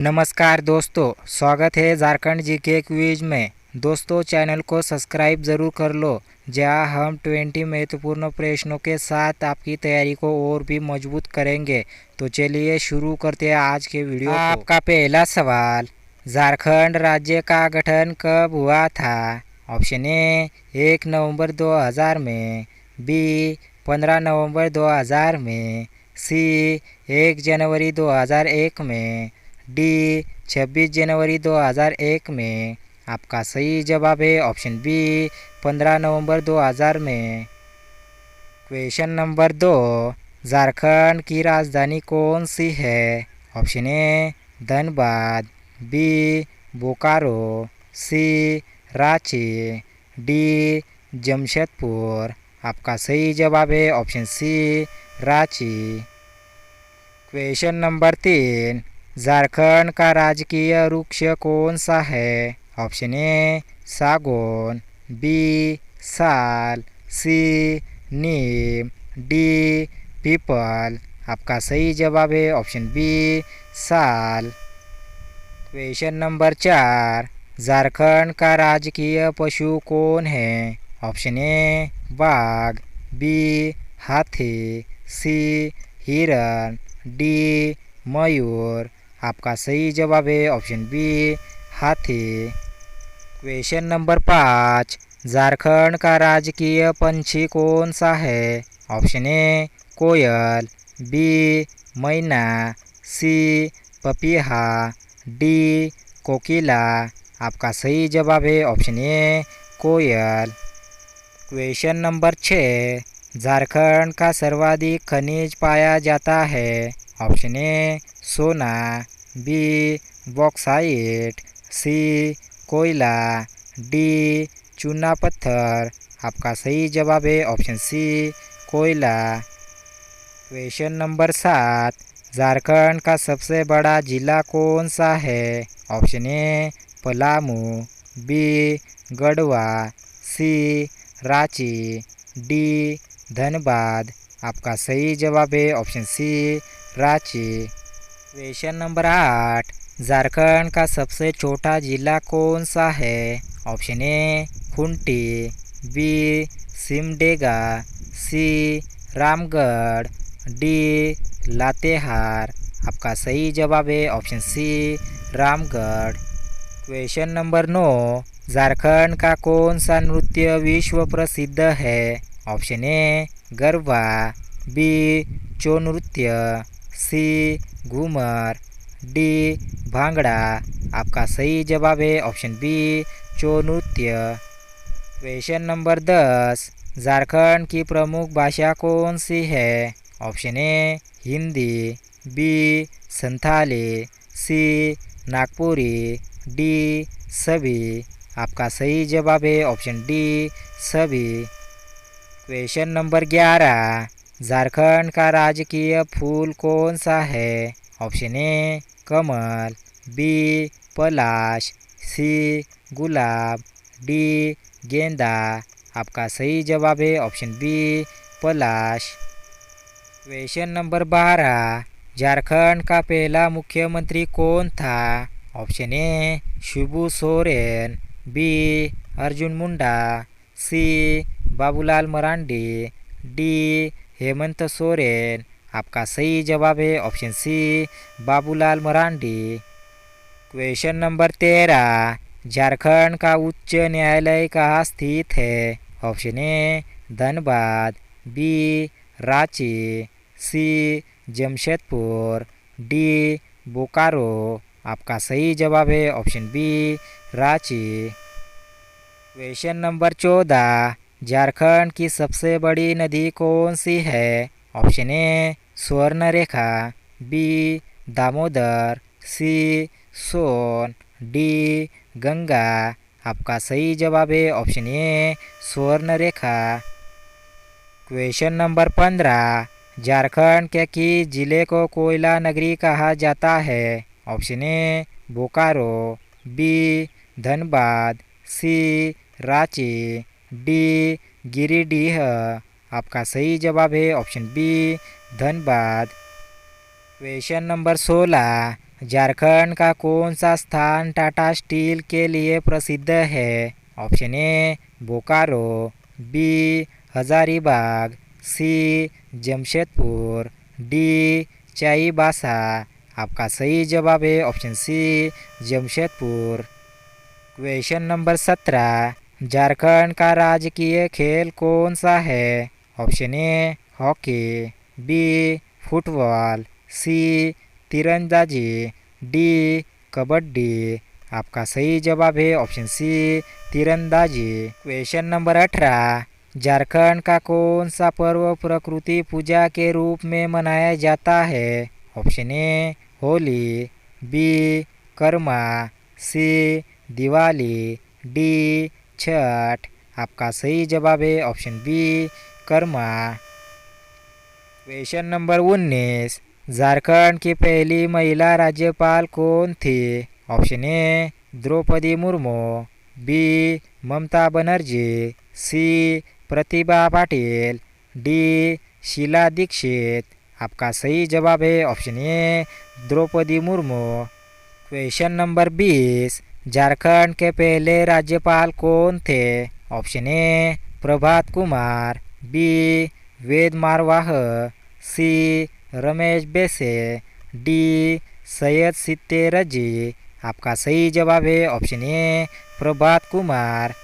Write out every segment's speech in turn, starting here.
नमस्कार दोस्तों, स्वागत है झारखंड जीके क्विज में। दोस्तों, चैनल को सब्सक्राइब ज़रूर कर लो, जहां हम 20 महत्वपूर्ण प्रश्नों के साथ आपकी तैयारी को और भी मजबूत करेंगे। तो चलिए शुरू करते हैं आज के वीडियो को। आपका पहला सवाल, झारखंड राज्य का गठन कब हुआ था? ऑप्शन ए 1 नवंबर 2000 में, बी 15 नवंबर 2000 में, सी 1 जनवरी 2001 में, डी 26 जनवरी 2001 में। आपका सही जवाब है ऑप्शन बी 15 नवंबर 2000 में। क्वेश्चन नंबर 2, झारखंड की राजधानी कौन सी है? Option A Dhanbad, B Bokaro, C Ranchi, D Jamshedpur. आपका सही जवाब है option C Ranchi. Question number 3, Jharkhand का राजकीय वृक्ष कौन सा है? ऑप्शन ए सागौन, बी साल, सी नीम, डी पीपल। आपका सही जवाब है ऑप्शन बी साल। क्वेश्चन नंबर 4, झारखंड का राजकीय पशु कौन है? ऑप्शन ए बाघ, बी हाथी, सी हिरण, डी मयूर। आपका सही जवाब है ऑप्शन बी हाथी। क्वेश्चन नंबर 5, झारखंड का राजकीय पंछी कौन सा है? ऑप्शन ए कोयल, बी मैना, सी पपीहा, डी कोकिला। आपका सही जवाब है option A Koel. Question number 6, Jharkhand का सर्वाधिक खनिज पाया जाता है? ऑप्शन ए सोना, बी बॉक्साइट, सी कोयला, डी चूना पत्थर। आपका सही जवाब है ऑप्शन सी कोयला। क्वेश्चन नंबर 7, झारखंड का सबसे बड़ा जिला कौन सा है? Option A Palamu, B Garhwa, C Ranchi, D Dhanbad. आपका सही जवाब है option C Ranchi. Question number 8, Jharkhand का सबसे छोटा जिला कौन सा है? Option A Khunti, B Simdega, C Ramgarh, D Latehar. आपका सही जवाब है option C Ramgarh. Question number 9, Jharkhand का कौन सा नृत्य विश्व प्रसिद्ध है? ऑप्शन ए गरबा, बी छौ नृत्य, सी घूमर, डी भांगड़ा। आपका सही जवाब है ऑप्शन बी छौ नृत्य। क्वेश्चन नंबर 10, झारखंड की प्रमुख भाषा कौन सी है? Option A Hindi, B Santhali, C Nagpuri, D सभी। आपका सही जवाब है ऑप्शन डी सभी। क्वेश्चन नंबर 11, झारखंड का राजकीय फूल कौन सा है? ऑप्शन ए कमल, बी पलाश, सी गुलाब, डी गेंदा। आपका सही जवाब है ऑप्शन बी पलाश। क्वेश्चन नंबर 12, झारखंड का पहला मुख्यमंत्री कौन था? Option A Shibu Soren, B Arjun Munda, C Babulal Marandi, D Hemant Soren. आपका सही जवाब है option C Babulal Marandi. Question number 13, Jharkhand का उच्च न्यायालय कहाँ स्थित है? Option A Dhanbad, B Ranchi, C Jamshedpur, D Bokaro. आपका सही जवाब है option B Ranchi. Question number 14, Jharkhand की सबसे बड़ी नदी कौन सी है? Option A Subarnarekha, B Damodar, C Son, D Ganga. आपका सही जवाब है option A Subarnarekha. Question number 15, Jharkhand के किस जिले को कोयला नगरी कहा जाता है? Option A Bokaro, B Dhanbad, C Ranchi, D Giridih. आपका सही जवाब है option B Dhanbad. Question number 16, Jharkhand का कौन सा स्थान टाटा स्टील के लिए प्रसिद्ध है? Option A Bokaro, B Hazaribagh, C Jamshedpur, D Chaibasa. आपका सही जवाब है option C Jamshedpur. Question number 17, Jharkhand का राजकीय खेल कौन सा है? Option A hockey, B football, C तीरंदाजी, डी कबड्डी। आपका सही जवाब है ऑप्शन सी तीरंदाजी। क्वेश्चन नंबर 18, झारखंड का कौन सा पर्व प्रकृति पूजा के रूप में मनाया जाता है? Option A Holi, B Karma, C Diwali, D Chhath. आपका सही जवाब है option B Karma. Question number 19, Jharkhand की पहली महिला राज्यपाल कौन थी? Option A Draupadi Murmu, B Mamata Banerjee, C Pratibha Patil, D Sheila Dikshit. आपका सही जवाब है option A Draupadi Murmu. Question number 20, Jharkhand के पहले राज्यपाल कौन थे? Option A Prabhat Kumar, B Ved Marwah, C Ramesh बैसे, डी सैयद सित्ते रजी। आपका सही जवाब है ऑप्शन ए प्रभात कुमार।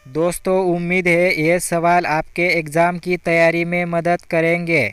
दोस्तों उम्मीद है ये सवाल आपके एग्ज़ाम की तैयारी में मदद करेंगे।